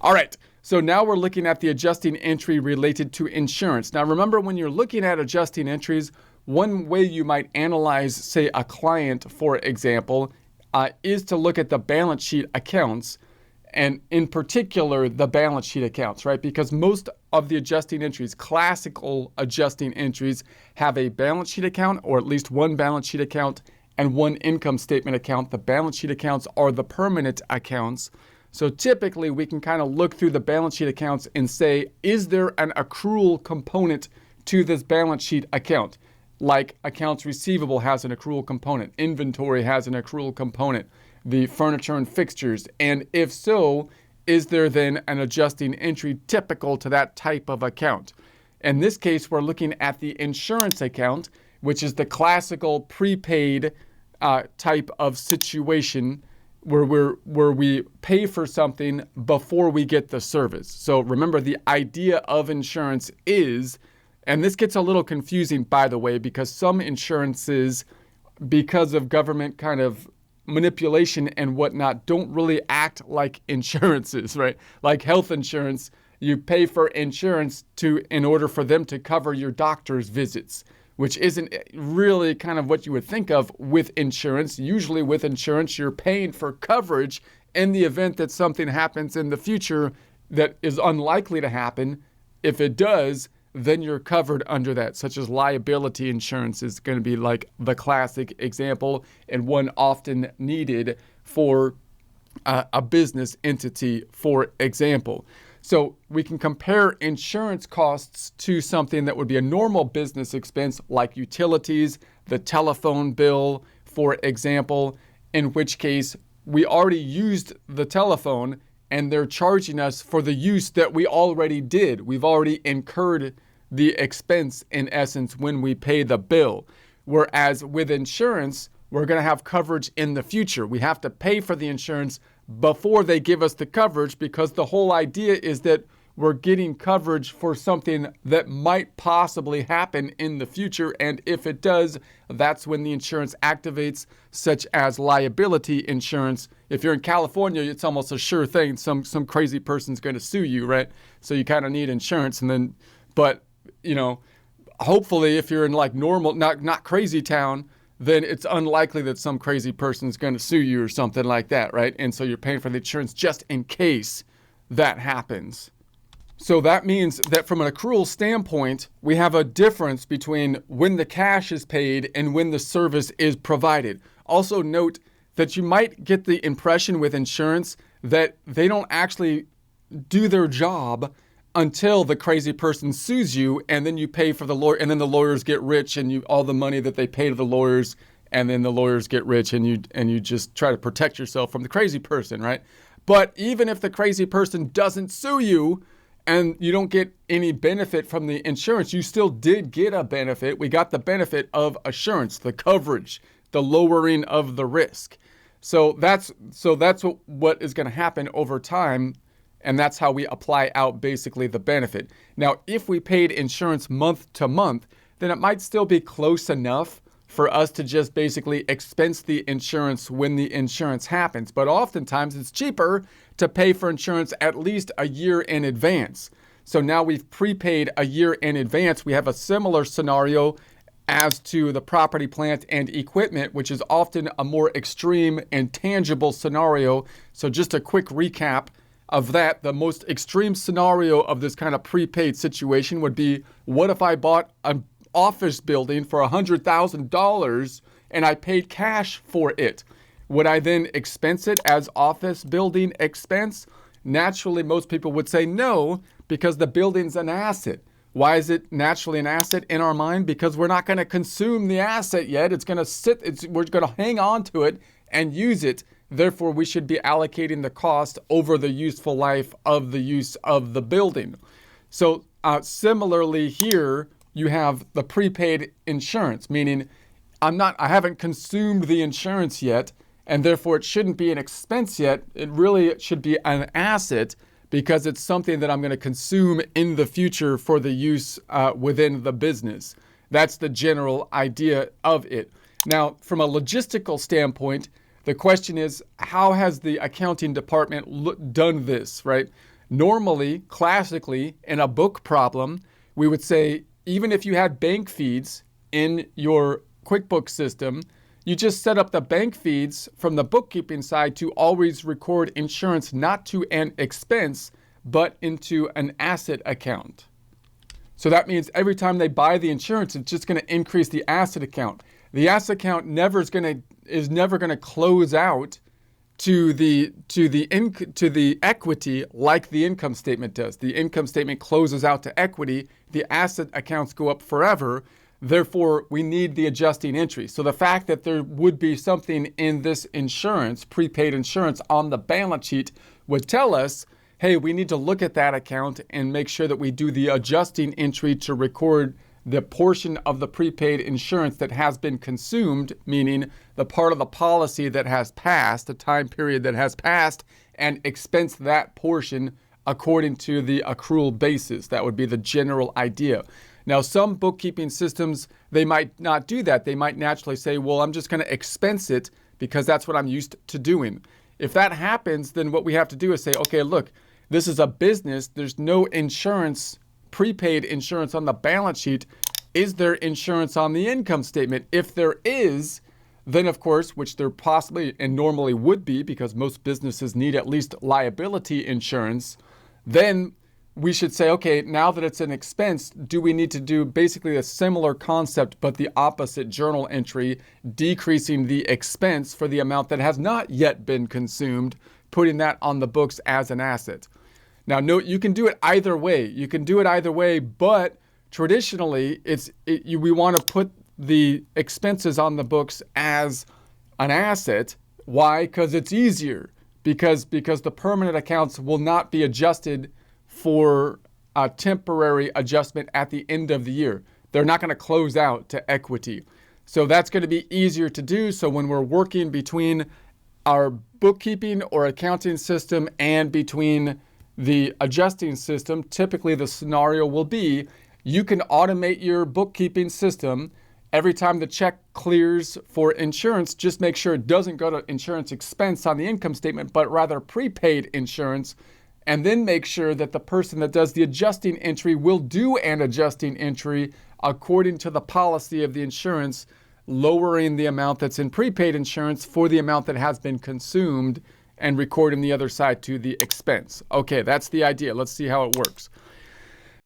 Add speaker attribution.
Speaker 1: All right. So now we're looking at the adjusting entry related to insurance. Now, remember, when you're looking at adjusting entries, one way you might analyze, say, a client, for example, is to look at the balance sheet accounts, and in particular, the balance sheet accounts, right? Because most of the adjusting entries, classical adjusting entries, have a balance sheet account, or at least one balance sheet account and one income statement account. The balance sheet accounts are the permanent accounts. So typically, we can kind of look through the balance sheet accounts and say, is there an accrual component to this balance sheet account? Like accounts receivable has an accrual component, inventory has an accrual component, the furniture and fixtures. And if so, is there then an adjusting entry typical to that type of account? In this case, we're looking at the insurance account, which is the classical prepaid type of situation where we pay for something before we get the service. So remember, the idea of insurance is, and this gets a little confusing, by the way, because some insurances, because of government kind of manipulation and whatnot, don't really act like insurances, right? Like health insurance, you pay for insurance in order for them to cover your doctor's visits, which isn't really kind of what you would think of with insurance. Usually with insurance, you're paying for coverage in the event that something happens in the future that is unlikely to happen. If it does, then you're covered under that, such as liability insurance is going to be like the classic example and one often needed for a business entity, for example. So we can compare insurance costs to something that would be a normal business expense, like utilities, the telephone bill, for example, in which case we already used the telephone and they're charging us for the use that we already did. We've already incurred the expense, in essence, when we pay the bill. Whereas with insurance, we're going to have coverage in the future. We have to pay for the insurance before they give us the coverage, because the whole idea is that we're getting coverage for something that might possibly happen in the future. And if it does, that's when the insurance activates, such as liability insurance. If you're in California, it's almost a sure thing. Some crazy person's going to sue you, right? So you kind of need insurance. But hopefully if you're in like normal, not crazy town, then it's unlikely that some crazy person is going to sue you or something like that, right? And so you're paying for the insurance just in case that happens. So that means that from an accrual standpoint, we have a difference between when the cash is paid and when the service is provided. Also note that you might get the impression with insurance that they don't actually do their job until the crazy person sues you, and then you pay for the lawyer, and then the lawyers get rich, and all the money that they pay to the lawyers, and then the lawyers get rich, and you just try to protect yourself from the crazy person, right? But even if the crazy person doesn't sue you and you don't get any benefit from the insurance, you still did get a benefit. We got the benefit of assurance, the coverage, the lowering of the risk. So that's what is going to happen over time. And that's how we apply out basically the benefit. Now, if we paid insurance month to month, then it might still be close enough for us to just basically expense the insurance when the insurance happens. But oftentimes it's cheaper to pay for insurance at least a year in advance. So now we've prepaid a year in advance. We have a similar scenario as to the property, plant, and equipment, which is often a more extreme and tangible scenario. So just a quick recap of that. The most extreme scenario of this kind of prepaid situation would be, what if I bought an office building for $100,000 and I paid cash for it? Would I then expense it as office building expense? Naturally, most people would say no, because the building's an asset. Why is it naturally an asset in our mind? Because we're not going to consume the asset yet. It's going to sit, we're going to hang on to it and use it. Therefore, we should be allocating the cost over the useful life of the use of the building. So similarly here, you have the prepaid insurance, meaning I haven't consumed the insurance yet, and therefore it shouldn't be an expense yet. It really should be an asset, because it's something that I'm going to consume in the future for the use within the business. That's the general idea of it. Now, from a logistical standpoint, the question is, how has the accounting department done this, right? Normally, classically, in a book problem, we would say, even if you had bank feeds in your QuickBooks system, you just set up the bank feeds from the bookkeeping side to always record insurance not to an expense, but into an asset account. So that means every time they buy the insurance, it's just going to increase the asset account. The asset account is never going to close out to the equity like the income statement does. The income statement closes out to equity. The asset accounts go up forever. Therefore, we need the adjusting entry. So the fact that there would be something in this insurance, prepaid insurance, on the balance sheet would tell us, hey, we need to look at that account and make sure that we do the adjusting entry to record the portion of the prepaid insurance that has been consumed, meaning the part of the policy that has passed, the time period that has passed, and expense that portion according to the accrual basis. That would be the general idea. Now, some bookkeeping systems, they might not do that. They might naturally say, well, I'm just going to expense it because that's what I'm used to doing. If that happens, then what we have to do is say, okay, look, this is a business. There's no insurance, prepaid insurance on the balance sheet. Is there insurance on the income statement? If there is, then of course, which there possibly and normally would be because most businesses need at least liability insurance, then we should say, okay, now that it's an expense, do we need to do basically a similar concept, but the opposite journal entry, decreasing the expense for the amount that has not yet been consumed, putting that on the books as an asset. Now, note, you can do it either way. You can do it either way, but traditionally, we want to put the expenses on the books as an asset. Why? Because it's easier. Because the permanent accounts will not be adjusted for a temporary adjustment at the end of the year. They're not going to close out to equity. So that's going to be easier to do. So when we're working between our bookkeeping or accounting system and between the adjusting system, typically the scenario will be you can automate your bookkeeping system. Every time the check clears for insurance, just make sure it doesn't go to insurance expense on the income statement, but rather prepaid insurance. And then make sure that the person that does the adjusting entry will do an adjusting entry according to the policy of the insurance, lowering the amount that's in prepaid insurance for the amount that has been consumed and recording the other side to the expense. Okay, that's the idea. Let's see how it works.